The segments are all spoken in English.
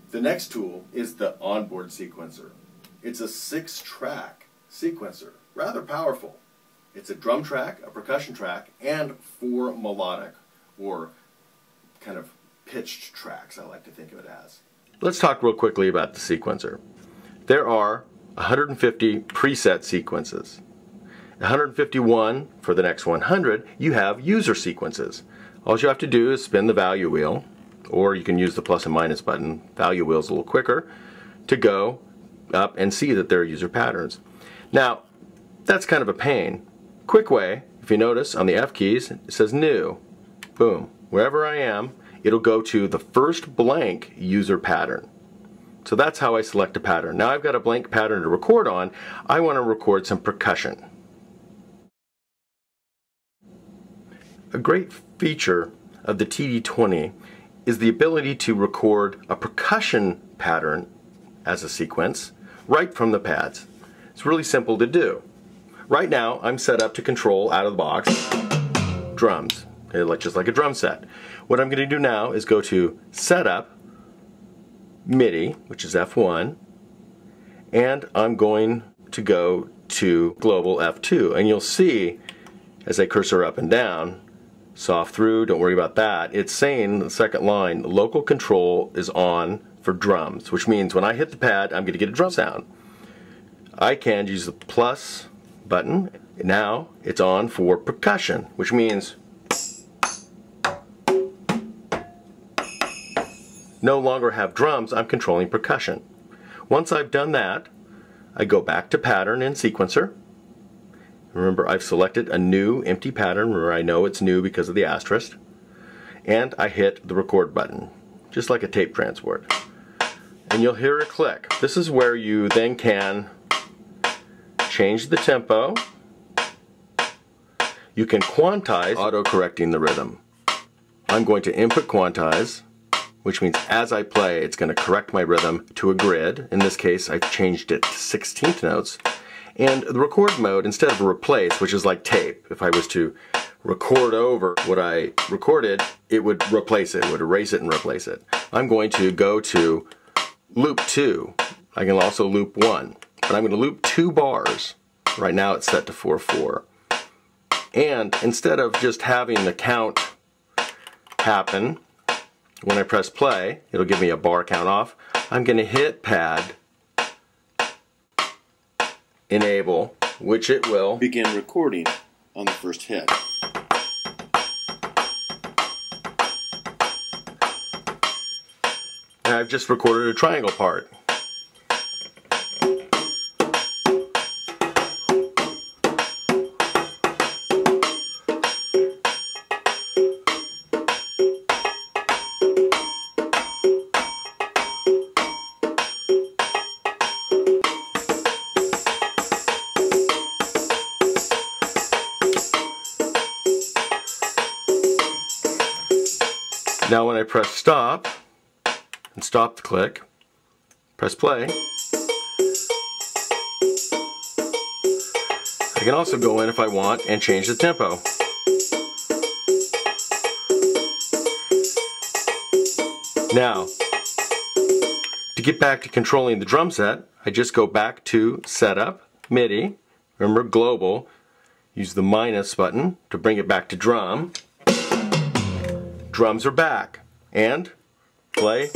The next tool is the onboard sequencer. It's a 6-track sequencer, rather powerful. It's a drum track, a percussion track, and 4 melodic or kind of pitched tracks, I like to think of it as. Let's talk real quickly about the sequencer. There are 150 preset sequences. 151 for the next 100, you have user sequences. All you have to do is spin the value wheel, or you can use the plus and minus button. Value wheel's a little quicker to go up and see that there are user patterns. Now, that's kind of a pain. Quick way, if you notice on the F keys, it says new. Boom. Wherever I am, it'll go to the first blank user pattern. So that's how I select a pattern. Now I've got a blank pattern to record on. I want to record some percussion. A great feature of the TD20 is the ability to record a percussion pattern as a sequence right from the pads. It's really simple to do. Right now I'm set up to control out of the box drums, just like a drum set. What I'm going to do now is go to Setup, MIDI, which is F1, and I'm going to go to Global F2, and you'll see as I cursor up and down, soft through, don't worry about that, it's saying the second line, local control is on for drums, which means when I hit the pad I'm going to get a drum sound. I can use the plus button. Now it's on for percussion, which means no longer have drums, I'm controlling percussion. Once I've done that, I go back to pattern in sequencer. Remember, I've selected a new empty pattern where I know it's new because of the asterisk, and I hit the record button, just like a tape transport. And you'll hear a click. This is where you then can change the tempo. You can quantize, auto-correcting the rhythm. I'm going to input quantize, which means as I play it's going to correct my rhythm to a grid. In this case I've changed it to 16th notes. And the record mode, instead of replace, which is like tape, if I was to record over what I recorded, it would replace it, it would erase it and replace it. I'm going to go to loop 2. I can also loop 1, but I'm going to loop 2 bars. Right now it's set to 4/4. And instead of just having the count happen, when I press play, it'll give me a bar count off. I'm going to hit pad, enable, which it will begin recording on the first hit. And I've just recorded a triangle part. Now when I press stop and stop the click, press play, I can also go in if I want and change the tempo. Now, to get back to controlling the drum set, I just go back to Setup, MIDI, remember global, use the minus button to bring it back to drum. Drums are back, and play.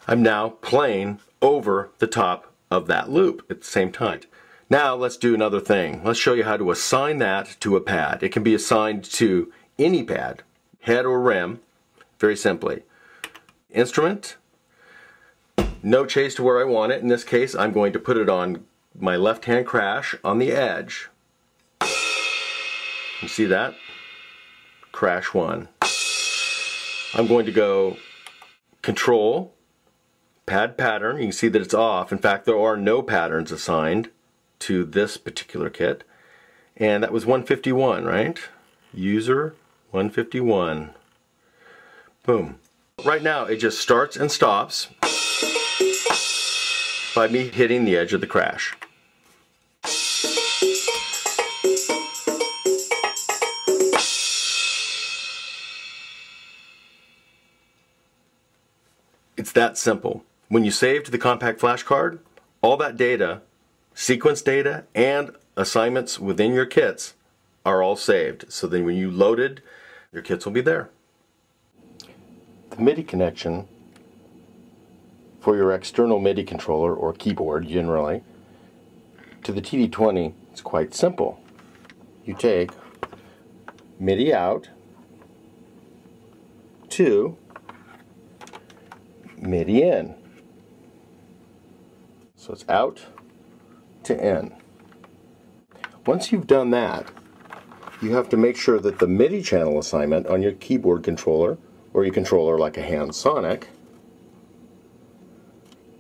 I'm now playing over the top of that loop at the same time. Now let's do another thing. Let's show you how to assign that to a pad. It can be assigned to any pad, head or rim, very simply. Instrument, no chase to where I want it. In this case, I'm going to put it on my left-hand crash on the edge. You see that? Crash 1. I'm going to go Control, Pad Pattern. You can see that it's off. In fact, there are no patterns assigned to this particular kit. And that was 151, right? User 151. Boom. Right now it just starts and stops by me hitting the edge of the crash. It's that simple. When you save to the compact flash card, all that data, sequence data, and assignments within your kits are all saved. So then when you loaded, your kits will be there. The MIDI connection for your external MIDI controller or keyboard generally to the TD20 is quite simple. You take MIDI out to MIDI in. So it's out to in. Once you've done that, you have to make sure that the MIDI channel assignment on your keyboard controller or your controller like a hand Sonic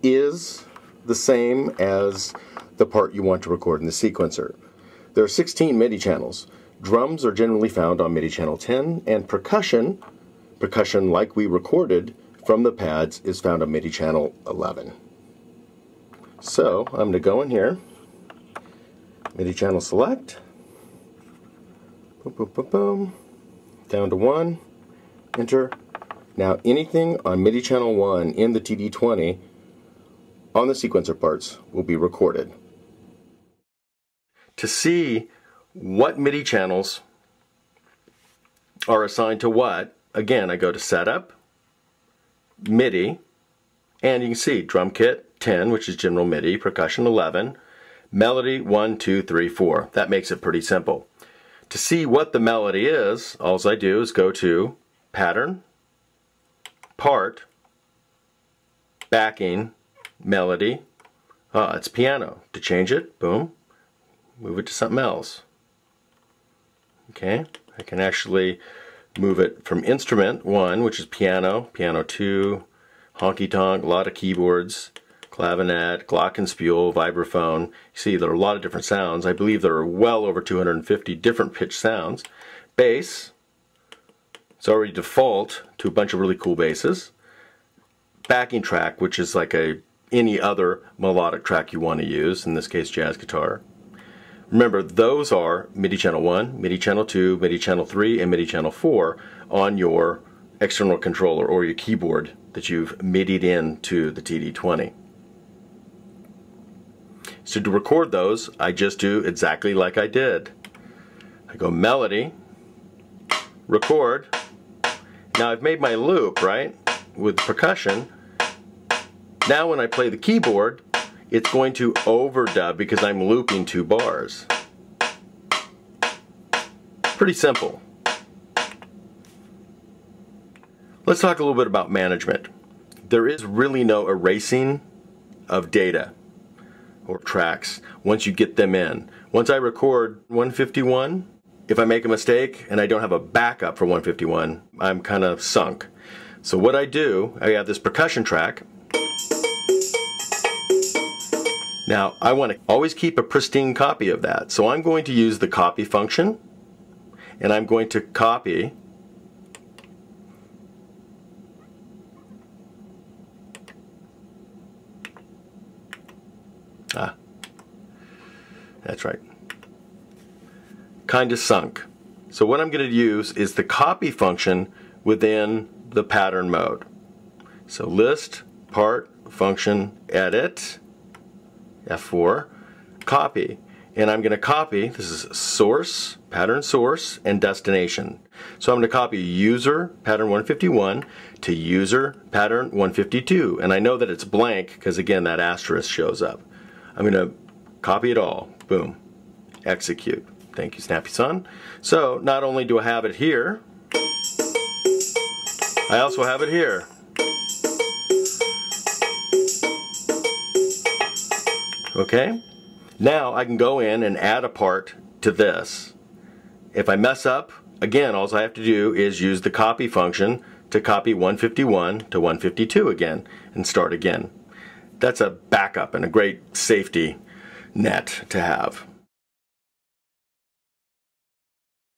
is the same as the part you want to record in the sequencer. There are 16 MIDI channels. Drums are generally found on MIDI channel 10, and percussion like we recorded from the pads is found on MIDI channel 11. So I'm going to go in here, MIDI channel select, boom, boom, boom, boom, down to 1, enter. Now anything on MIDI channel 1 in the TD20 on the sequencer parts will be recorded. To see what MIDI channels are assigned to what, again I go to Setup, MIDI, and you can see Drum Kit 10, which is general MIDI, Percussion 11, Melody 1, 2, 3, 4. That makes it pretty simple. To see what the melody is, all I do is go to Pattern, Part, Backing, Melody. It's piano. To change it, boom, move it to something else. Okay, I can actually move it from instrument 1, which is piano, piano 2, honky tonk, a lot of keyboards, clavinet, glockenspiel, vibraphone. You see there are a lot of different sounds. I believe there are well over 250 different pitch sounds. Bass, it's already default to a bunch of really cool basses. Backing track, which is like any other melodic track you want to use, in this case jazz guitar. Remember, those are MIDI channel 1, MIDI channel 2, MIDI channel 3, and MIDI channel 4 on your external controller or your keyboard that you've MIDI'd into the TD20. So to record those, I just do exactly like I did. I go Melody, Record. Now I've made my loop, right, with percussion. Now when I play the keyboard, it's going to overdub because I'm looping 2 bars. Pretty simple. Let's talk a little bit about management. There is really no erasing of data or tracks once you get them in. Once I record 151, if I make a mistake and I don't have a backup for 151, I'm kind of sunk. So what I do, I have this percussion track. Now, I want to always keep a pristine copy of that. So I'm going to use the copy function, and I'm going to copy that's right. Kind of sunk. So what I'm going to use is the copy function within the pattern mode. So list, part, function, edit, F4, copy. And I'm going to copy, this is source, pattern source, and destination. So I'm going to copy user pattern 151 to user pattern 152. And I know that it's blank because again that asterisk shows up. I'm going to copy it all. Boom. Execute. Thank you, Snappy Son. So not only do I have it here, I also have it here. Okay? Now I can go in and add a part to this. If I mess up, again, all I have to do is use the copy function to copy 151 to 152 again and start again. That's a backup and a great safety net to have.